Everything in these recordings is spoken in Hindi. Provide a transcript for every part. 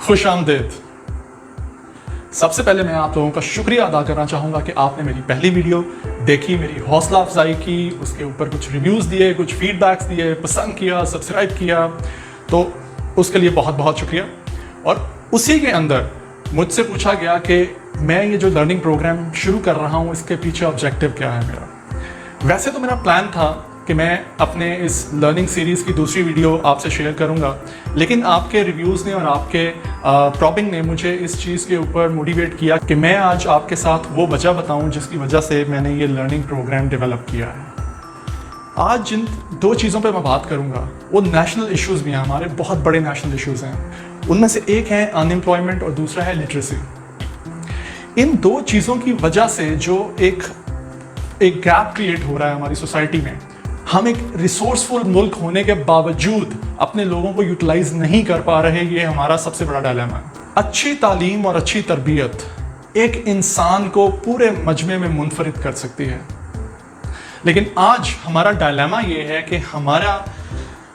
खुशामदीद। सबसे पहले मैं आप लोगों का शुक्रिया अदा करना चाहूँगा कि आपने मेरी पहली वीडियो देखी, मेरी हौसला अफजाई की, उसके ऊपर कुछ रिव्यूज़ दिए, कुछ फीडबैक्स दिए, पसंद किया, सब्सक्राइब किया, तो उसके लिए बहुत बहुत शुक्रिया। और उसी के अंदर मुझसे पूछा गया कि मैं ये जो लर्निंग प्रोग्राम शुरू कर रहा हूँ इसके पीछे ऑब्जेक्टिव क्या है मेरा। वैसे तो मेरा प्लान था कि मैं अपने इस लर्निंग सीरीज़ की दूसरी वीडियो आपसे शेयर करूंगा, लेकिन आपके रिव्यूज़ ने और आपके प्रॉपिंग ने मुझे इस चीज़ के ऊपर मोटिवेट किया कि मैं आज आपके साथ वो वजह बताऊं जिसकी वजह से मैंने ये लर्निंग प्रोग्राम डेवलप किया है। आज जिन दो चीज़ों पे मैं बात करूंगा वो नेशनल इश्यूज़ भी हैं, हमारे बहुत बड़े नेशनल इश्यूज़ हैं। उनमें से एक है अनएम्प्लॉयमेंट और दूसरा है लिटरेसी। इन दो चीज़ों की वजह से जो एक गैप क्रिएट हो रहा है हमारी सोसाइटी में, हम एक रिसोर्सफुल मुल्क होने के बावजूद अपने लोगों को यूटिलाइज नहीं कर पा रहे, ये हमारा सबसे बड़ा डायलेमा है। अच्छी तालीम और अच्छी तरबियत एक इंसान को पूरे मजमे में मुनफरिद कर सकती है, लेकिन आज हमारा डायलेमा ये है कि हमारा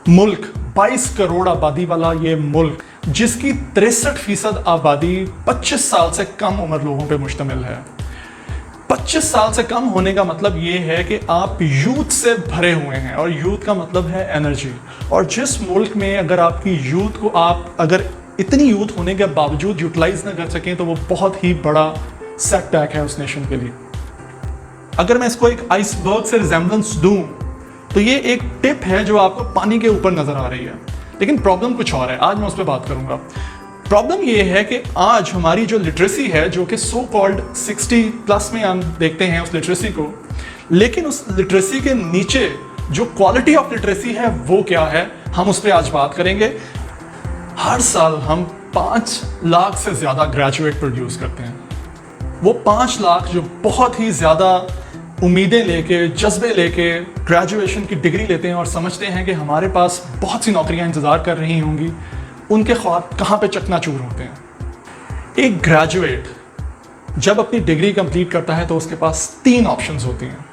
मुल्क 22 करोड़ आबादी वाला ये मुल्क, जिसकी 63% आबादी 25 साल से कम उम्र लोगों पे मुश्तमिल है। 25 साल से कम होने का मतलब ये है कि आप यूथ से भरे हुए हैं, और यूथ का मतलब है एनर्जी। और जिस मुल्क में अगर आपकी यूथ को आप अगर इतनी यूथ होने के बावजूद यूटिलाइज ना कर सकें तो वो बहुत ही बड़ा सेटबैक है उस नेशन के लिए। अगर मैं इसको एक आइसबर्ग से रिजेम्बलेंस दूं तो ये एक टिप है जो आपको पानी के ऊपर नजर आ रही है, लेकिन प्रॉब्लम कुछ और है। आज मैं उस पर बात करूंगा। प्रॉब्लम ये है कि आज हमारी जो लिटरेसी है, जो कि सो कॉल्ड 60+ में हम देखते हैं उस लिटरेसी को, लेकिन उस लिटरेसी के नीचे जो क्वालिटी ऑफ लिटरेसी है वो क्या है, हम उस पर आज बात करेंगे। हर साल हम 5 लाख से ज़्यादा ग्रेजुएट प्रोड्यूस करते हैं। वो 5 लाख जो बहुत ही ज़्यादा उम्मीदें लेके, जज्बे लेके ग्रेजुएशन की डिग्री लेते हैं और समझते हैं कि हमारे पास बहुत सी नौकरियां इंतज़ार कर रही होंगी, उनके ख्वाब कहाँ पे चकनाचूर होते हैं। एक ग्रेजुएट जब अपनी डिग्री कंप्लीट करता है तो उसके पास 3 ऑप्शंस होती हैं।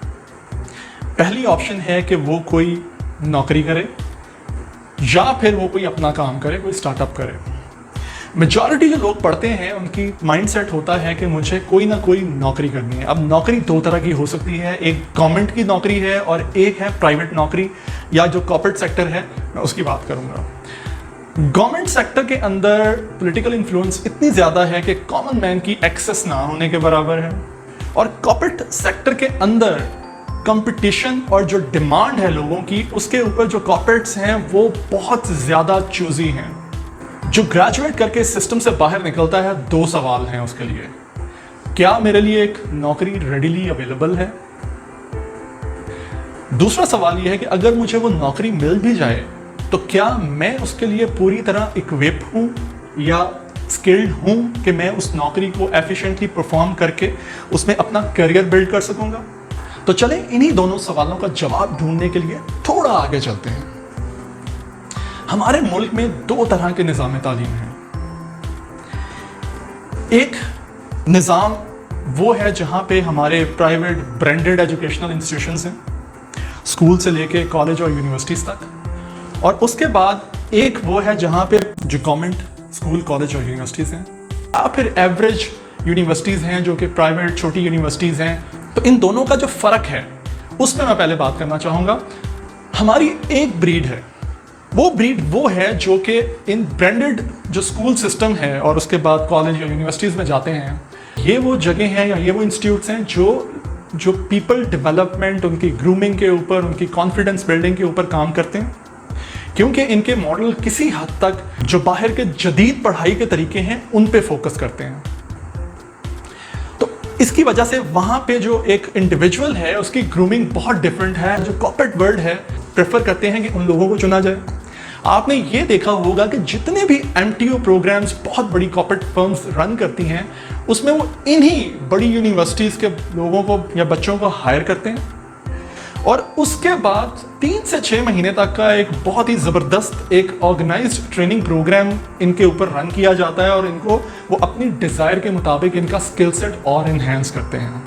पहली ऑप्शन है कि वो कोई नौकरी करे या फिर वो कोई अपना काम करे, कोई स्टार्टअप करे। मेजॉरिटी जो लोग पढ़ते हैं उनकी माइंडसेट होता है कि मुझे कोई ना कोई नौकरी करनी है। अब नौकरी 2 तरह की हो सकती है, एक गवर्नमेंट की नौकरी है और एक है प्राइवेट नौकरी या जो कॉर्पोरेट सेक्टर है, मैं उसकी बात करूंगा। गवर्नमेंट सेक्टर के अंदर पॉलिटिकल इन्फ्लुएंस इतनी ज़्यादा है कि कॉमन मैन की एक्सेस ना होने के बराबर है, और कॉर्पोरेट सेक्टर के अंदर कंपटीशन और जो डिमांड है लोगों की, उसके ऊपर जो कॉर्पोरेट्स हैं वो बहुत ज़्यादा चूजी हैं। जो ग्रेजुएट करके सिस्टम से बाहर निकलता है, 2 सवाल हैं उसके लिए। क्या मेरे लिए एक नौकरी रेडिली अवेलेबल है? दूसरा सवाल यह है कि अगर मुझे वो नौकरी मिल भी जाए तो क्या मैं उसके लिए पूरी तरह इक्विप हूं या स्किल्ड हूं कि मैं उस नौकरी को एफिशिएंटली परफॉर्म करके उसमें अपना करियर बिल्ड कर सकूंगा। तो चलें इन्हीं दोनों सवालों का जवाब ढूंढने के लिए थोड़ा आगे चलते हैं। हमारे मुल्क में 2 तरह के निज़ाम तालीम हैं। एक निज़ाम वो है जहां पे हमारे प्राइवेट ब्रांडेड एजुकेशनल इंस्टीट्यूशंस हैं, स्कूल से लेके कॉलेज और यूनिवर्सिटीज़ तक। और उसके बाद एक वो है जहाँ पे जो गवर्नमेंट स्कूल, कॉलेज और यूनिवर्सिटीज़ हैं, या फिर एवरेज यूनिवर्सिटीज़ हैं जो कि प्राइवेट छोटी यूनिवर्सिटीज़ हैं। तो इन दोनों का जो फ़र्क है उस पर मैं पहले बात करना चाहूँगा। हमारी एक ब्रीड है, वो ब्रीड वो है जो कि इन ब्रांडेड जो स्कूल सिस्टम है और उसके बाद कॉलेज या यूनिवर्सिटीज़ में जाते हैं, ये वो जगह हैं या ये वो इंस्टीट्यूट्स हैं जो पीपल डेवलपमेंट, उनकी ग्रूमिंग के ऊपर, उनकी कॉन्फिडेंस बिल्डिंग के ऊपर काम करते हैं, क्योंकि इनके मॉडल किसी हद तक जो बाहर के जदीद पढ़ाई के तरीके हैं उन पे फोकस करते हैं। तो इसकी वजह से वहाँ पे जो एक इंडिविजुअल है उसकी ग्रूमिंग बहुत डिफरेंट है। जो कॉर्पोरेट वर्ल्ड है प्रेफर करते हैं कि उन लोगों को चुना जाए। आपने ये देखा होगा कि जितने भी MTU प्रोग्राम्स बहुत बड़ी कॉर्पोरेट फर्म्स रन करती हैं, उसमें वो इन्हीं बड़ी यूनिवर्सिटीज़ के लोगों को या बच्चों को हायर करते हैं, और उसके बाद 3 से 6 महीने तक का एक बहुत ही ज़बरदस्त एक ऑर्गेनाइज्ड ट्रेनिंग प्रोग्राम इनके ऊपर रन किया जाता है, और इनको वो अपनी डिज़ायर के मुताबिक इनका स्किल सेट और इन्हेंस करते हैं।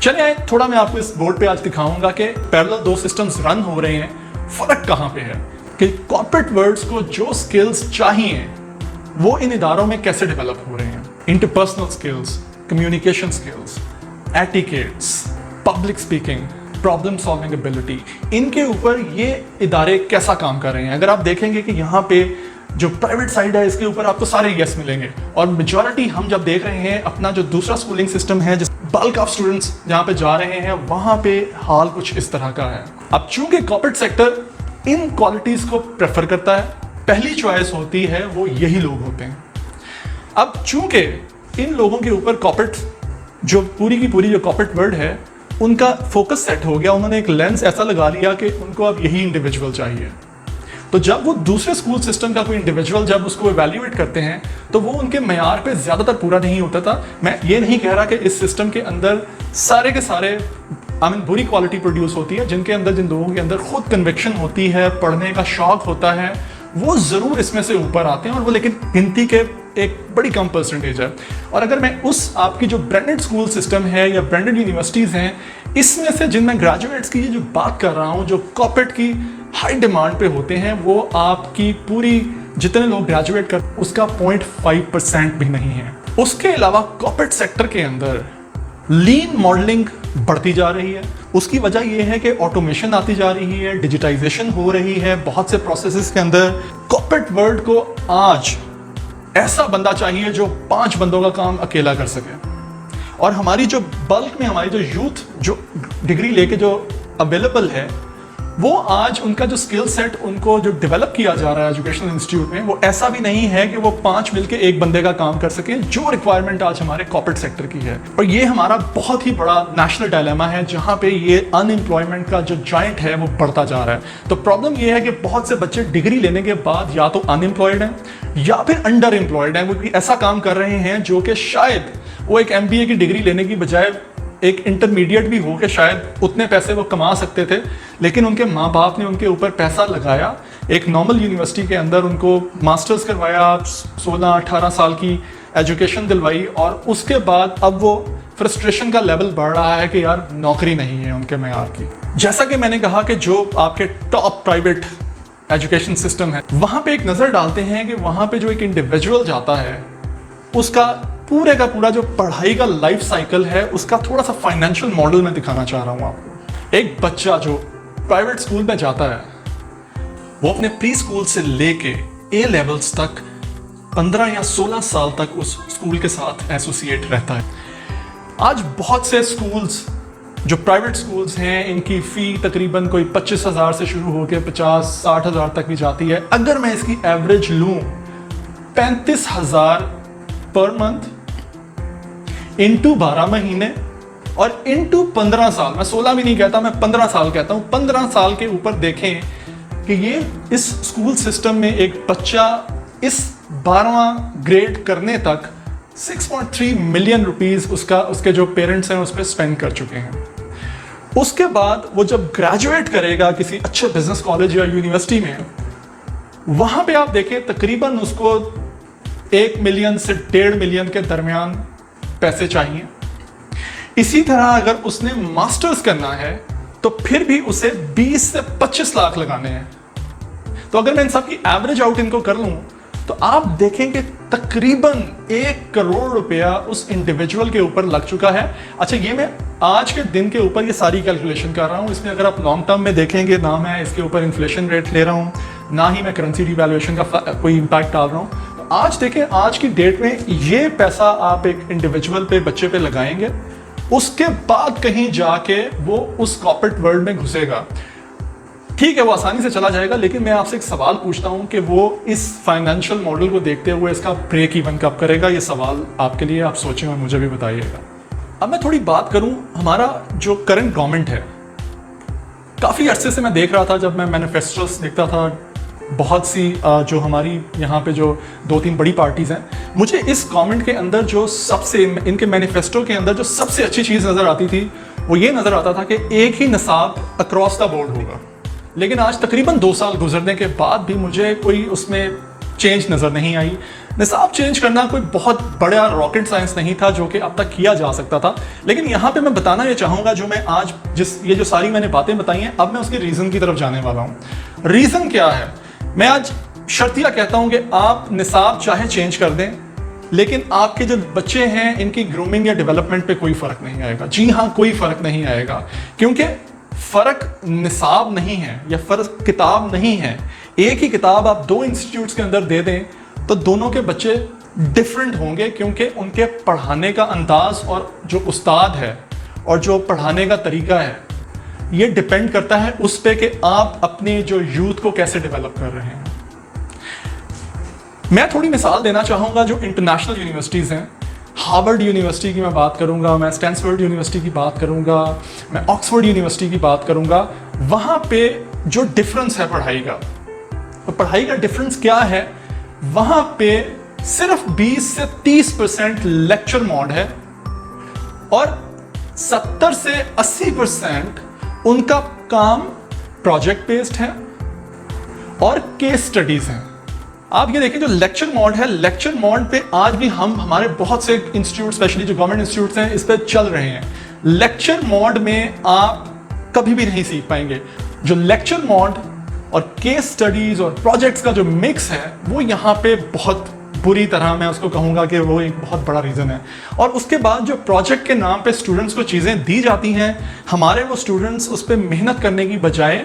चलिए थोड़ा मैं आपको इस बोर्ड पे आज दिखाऊंगा कि पैरेलल 2 सिस्टम्स रन हो रहे हैं, फ़र्क कहाँ पे है कि कॉर्पोरेट वर्ल्ड्स को जो स्किल्स चाहिए वो इन इदारों में कैसे डेवलप हो रहे हैं। Interpersonal skills, communication skills, etiquettes, public speaking, problem solving ability, इनके ऊपर ये इदारे कैसा काम कर रहे हैं। अगर आप देखेंगे कि यहाँ पे जो प्राइवेट साइड है इसके ऊपर आपको सारे यस मिलेंगे, और मेजॉरिटी हम जब देख रहे हैं अपना जो दूसरा स्कूलिंग सिस्टम है, जिस बल्क ऑफ स्टूडेंट्स जहाँ पे जा रहे हैं, वहाँ पे हाल कुछ इस तरह का है। अब चूंकि कॉर्पोरेट सेक्टर इन क्वालिटीज को प्रेफर करता है, पहली चॉइस होती है वो यही लोग होते हैं। अब चूंकि इन लोगों के ऊपर कॉर्पोरेट जो पूरी की पूरी जो कॉर्पोरेट वर्ल्ड है उनका फोकस सेट हो गया, उन्होंने एक लेंस ऐसा लगा लिया कि उनको अब यही इंडिविजुअल चाहिए। तो जब वो दूसरे स्कूल सिस्टम का कोई इंडिविजुअल जब उसको इवैल्यूएट करते हैं तो वो उनके मयार पे ज़्यादातर पूरा नहीं होता था। मैं ये नहीं कह रहा कि इस सिस्टम के अंदर सारे के सारे बुरी क्वालिटी प्रोड्यूस होती है, जिन लोगों के अंदर खुद कन्विक्शन होती है, पढ़ने का शौक होता है, वो ज़रूर इसमें से ऊपर आते हैं, और वो लेकिन गिनती के एक बड़ी कम परसेंटेज है। और अगर मैं उस आपकी जो ब्रांडेड स्कूल सिस्टम है या ब्रांडेड यूनिवर्सिटीज़ हैं, इसमें से जिनमें ग्रेजुएट्स की जो बात कर रहा हूँ, जो कॉर्पोरेट की हाई डिमांड पे होते हैं, वो आपकी पूरी जितने लोग ग्रेजुएट कर उसका 0.5% भी नहीं है। उसके अलावा कॉर्पोरेट सेक्टर के अंदर लीन मॉडलिंग बढ़ती जा रही है। उसकी वजह यह है कि ऑटोमेशन आती जा रही है, डिजिटाइजेशन हो रही है बहुत से प्रोसेसेस के अंदर। कॉर्पोरेट वर्ल्ड को आज ऐसा बंदा चाहिए जो 5 बंदों का काम अकेला कर सके। और हमारी जो बल्क में हमारी जो यूथ जो डिग्री लेके जो अवेलेबल है, वो आज उनका जो स्किल सेट उनको जो डेवलप किया जा रहा है एजुकेशनल इंस्टीट्यूट में, वो ऐसा भी नहीं है कि वो 5 मिलके एक बंदे का काम कर सके, जो रिक्वायरमेंट आज हमारे कॉर्पोरेट सेक्टर की है। और ये हमारा बहुत ही बड़ा नेशनल डायलेमा है, जहाँ पे ये अनएम्प्लॉयमेंट का जो जॉइंट है वो बढ़ता जा रहा है। तो प्रॉब्लम ये है कि बहुत से बच्चे डिग्री लेने के बाद या तो अनएम्प्लॉयड हैं या फिर अंडर एम्प्लॉयड हैं। वो ऐसा काम कर रहे हैं जो कि शायद वो एक MBA की डिग्री लेने की बजाय एक इंटरमीडिएट भी हो के शायद उतने पैसे वो कमा सकते थे, लेकिन उनके माँ बाप ने उनके ऊपर पैसा लगाया, एक नॉर्मल यूनिवर्सिटी के अंदर उनको मास्टर्स करवाया, 16-18 साल की एजुकेशन दिलवाई, और उसके बाद अब वो फ्रस्ट्रेशन का लेवल बढ़ रहा है कि यार नौकरी नहीं है उनके मयार की। जैसा कि मैंने कहा कि जो आपके टॉप प्राइवेट एजुकेशन सिस्टम है, वहाँ पे एक नज़र डालते हैं कि वहाँ पे जो एक इंडिविजुअल जाता है उसका पूरे का पूरा जो पढ़ाई का लाइफ साइकिल है, उसका थोड़ा सा फाइनेंशियल मॉडल मैं दिखाना चाह रहा हूँ आपको। एक बच्चा जो प्राइवेट स्कूल में जाता है, वो अपने प्री स्कूल से लेके A लेवल्स तक 15 या 16 साल तक उस स्कूल के साथ एसोसिएट रहता है। आज बहुत से स्कूल्स जो प्राइवेट स्कूल्स हैं, इनकी फ़ी तकरीबन कोई 25,000 से शुरू होकर 50-60 हज़ार तक भी जाती है। अगर मैं इसकी एवरेज लूँ 35,000 पर मंथ इंटू 12 महीने और इंटू 15 साल, मैं 16 भी नहीं कहता, मैं 15 साल कहता हूँ। 15 साल के ऊपर देखें कि ये इस स्कूल सिस्टम में एक बच्चा इस 12वां ग्रेड करने तक 6.3 मिलियन रुपीस उसके जो पेरेंट्स हैं उस पर स्पेंड कर चुके हैं। उसके बाद वो जब ग्रेजुएट करेगा किसी अच्छे बिजनेस कॉलेज या यूनिवर्सिटी में, वहां पे आप देखें तकरीबन उसको 1 मिलियन से 1.5 मिलियन के दरमियान पैसे चाहिए। इसी तरह अगर उसने मास्टर्स करना है तो फिर भी उसे 20 से 25 लाख लगाने हैं। तो अगर मैं इन सब की एवरेज आउट इनको कर लूं तो आप देखेंगे तकरीबन 1 करोड़ रुपया उस इंडिविजुअल के ऊपर लग चुका है। अच्छा, ये मैं आज के दिन के ऊपर ये सारी कैलकुलेशन कर रहा हूँ। इसमें अगर आप लॉन्ग टर्म में देखेंगे, ना मैं इसके ऊपर इन्फ्लेशन रेट ले रहा हूँ, ना ही मैं करेंसी डिवैल्यूएशन का कोई इम्पैक्ट डाल रहा हूँ। आज देखें, आज की डेट में ये पैसा आप एक इंडिविजुअल पे, बच्चे पे लगाएंगे, उसके बाद कहीं जाके वो उस कॉर्पोरेट वर्ल्ड में घुसेगा। ठीक है, वो आसानी से चला जाएगा, लेकिन मैं आपसे एक सवाल पूछता हूं कि वो इस फाइनेंशियल मॉडल को देखते हुए इसका ब्रेक इवन कब करेगा। ये सवाल आपके लिए, आप सोचें और मुझे भी बताइएगा। अब मैं थोड़ी बात करूं, हमारा जो करंट गवर्नमेंट है, काफ़ी अरसे से मैं देख रहा था, जब मैं मैनिफेस्टोस देखता था, बहुत सी जो हमारी यहाँ पे जो 2-3 बड़ी पार्टीज़ हैं, मुझे इस गवर्नमेंट के अंदर जो सबसे, इनके मैनिफेस्टो के अंदर जो सबसे अच्छी चीज़ नज़र आती थी, वो ये नज़र आता था कि एक ही निसाब अक्रॉस द बोर्ड होगा। लेकिन आज तकरीबन 2 साल गुजरने के बाद भी मुझे कोई उसमें चेंज नज़र नहीं आई। निसाब चेंज करना कोई बहुत बड़ा रॉकेट साइंस नहीं था जो कि अब तक किया जा सकता था। लेकिन यहाँ पे मैं बताना ये चाहूँगा, जो मैं आज ये जो सारी मैंने बातें बताई हैं, अब मैं उसके रीज़न की तरफ जाने वाला हूँ। रीज़न क्या है? मैं आज शर्तिया कहता हूं कि आप निसाब चाहे चेंज कर दें, लेकिन आपके जो बच्चे हैं इनकी ग्रूमिंग या डेवलपमेंट पे कोई फर्क नहीं आएगा। जी हाँ, कोई फर्क नहीं आएगा, क्योंकि फर्क निसाब नहीं है या फर्क किताब नहीं है। एक ही किताब आप दो इंस्टीट्यूट्स के अंदर दे दें तो दोनों के बच्चे डिफरेंट होंगे, क्योंकि उनके पढ़ाने का अंदाज और जो उस्ताद है और जो पढ़ाने का तरीका है ये डिपेंड करता है उस पे कि आप अपने जो यूथ को कैसे डेवलप कर रहे हैं। मैं थोड़ी मिसाल देना चाहूँगा जो इंटरनेशनल यूनिवर्सिटीज़ हैं। हार्वर्ड यूनिवर्सिटी की मैं बात करूँगा, मैं स्टैनफोर्ड यूनिवर्सिटी की बात करूँगा, मैं ऑक्सफोर्ड यूनिवर्सिटी की बात करूँगा। वहाँ पे जो डिफरेंस है पढ़ाई का, तो पढ़ाई का डिफरेंस क्या है, वहाँ पे सिर्फ 20 से 30% लेक्चर मोड है और 70 से 80% उनका काम प्रोजेक्ट बेस्ड है और केस स्टडीज हैं। आप ये देखिए जो लेक्चर मोड है, लेक्चर मोड पे आज भी हमारे बहुत से इंस्टीट्यूट, स्पेशली जो गवर्नमेंट इंस्टीट्यूट्स हैं, इस पे चल रहे हैं। लेक्चर मोड में आप कभी भी नहीं सीख पाएंगे। जो लेक्चर मोड और केस स्टडीज और प्रोजेक्ट्स का जो मिक्स है वो यहाँ पे बहुत बुरी तरह मैं उसको कहूँगा कि वो एक बहुत बड़ा रीज़न है। और उसके बाद जो प्रोजेक्ट के नाम पे स्टूडेंट्स को चीज़ें दी जाती हैं, हमारे वो स्टूडेंट्स उस पर मेहनत करने की बजाय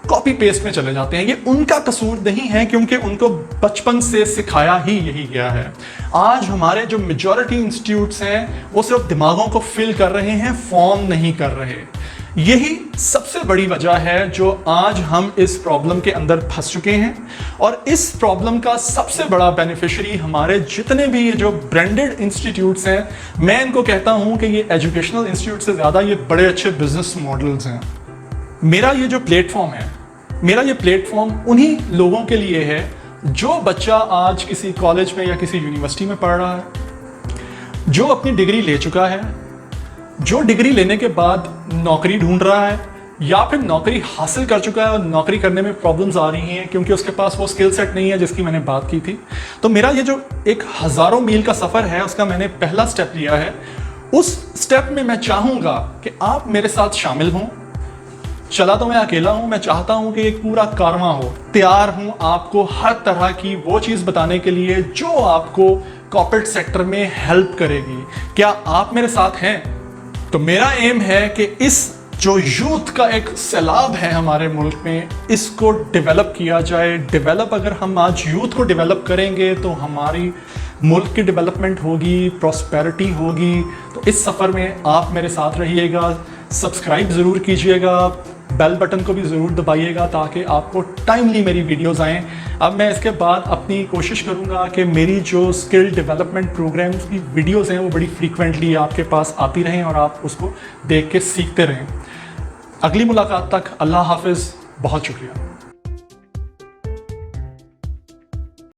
कॉपी पेस्ट में चले जाते हैं। ये उनका कसूर नहीं है, क्योंकि उनको बचपन से सिखाया ही यही गया है। आज हमारे जो मेजॉरिटी इंस्टीट्यूट्स हैं वो सिर्फ दिमागों को फिल कर रहे हैं, फॉर्म नहीं कर रहे। यही सबसे बड़ी वजह है जो आज हम इस प्रॉब्लम के अंदर फंस चुके हैं। और इस प्रॉब्लम का सबसे बड़ा बेनिफिशियरी हमारे जितने भी ये जो ब्रांडेड इंस्टीट्यूट्स हैं, मैं इनको कहता हूं कि ये एजुकेशनल इंस्टीट्यूट से ज़्यादा ये बड़े अच्छे बिजनेस मॉडल्स हैं। मेरा ये जो प्लेटफॉर्म है, मेरा ये प्लेटफॉर्म उन्हीं लोगों के लिए है जो बच्चा आज किसी कॉलेज में या किसी यूनिवर्सिटी में पढ़ रहा है, जो अपनी डिग्री ले चुका है, जो डिग्री लेने के बाद नौकरी ढूंढ रहा है, या फिर नौकरी हासिल कर चुका है और नौकरी करने में प्रॉब्लम्स आ रही हैं क्योंकि उसके पास वो स्किल सेट नहीं है जिसकी मैंने बात की थी। तो मेरा ये जो एक हज़ारों मील का सफ़र है उसका मैंने पहला स्टेप लिया है। उस स्टेप में मैं चाहूँगा कि आप मेरे साथ शामिल हों। चला तो मैं अकेला हूँ, मैं चाहता हूँ कि एक पूरा कारवां हो। तैयार हूँ आपको हर तरह की वो चीज़ बताने के लिए जो आपको कॉर्पोरेट सेक्टर में हेल्प करेगी। क्या आप मेरे साथ हैं? तो मेरा एम है कि इस जो यूथ का एक सैलाब है हमारे मुल्क में, इसको डेवलप किया जाए। डेवलप अगर हम आज यूथ को डेवलप करेंगे तो हमारी मुल्क की डेवलपमेंट होगी, प्रॉस्पेरिटी होगी। तो इस सफ़र में आप मेरे साथ रहिएगा, सब्सक्राइब ज़रूर कीजिएगा, बेल बटन को भी ज़रूर दबाइएगा ताकि आपको टाइमली मेरी वीडियोस आएँ। अब मैं इसके बाद अपनी कोशिश करूँगा कि मेरी जो स्किल डेवलपमेंट प्रोग्राम्स की वीडियोस हैं वो बड़ी फ्रीक्वेंटली आपके पास आती रहें और आप उसको देख के सीखते रहें। अगली मुलाकात तक अल्लाह हाफ़िज़। बहुत शुक्रिया।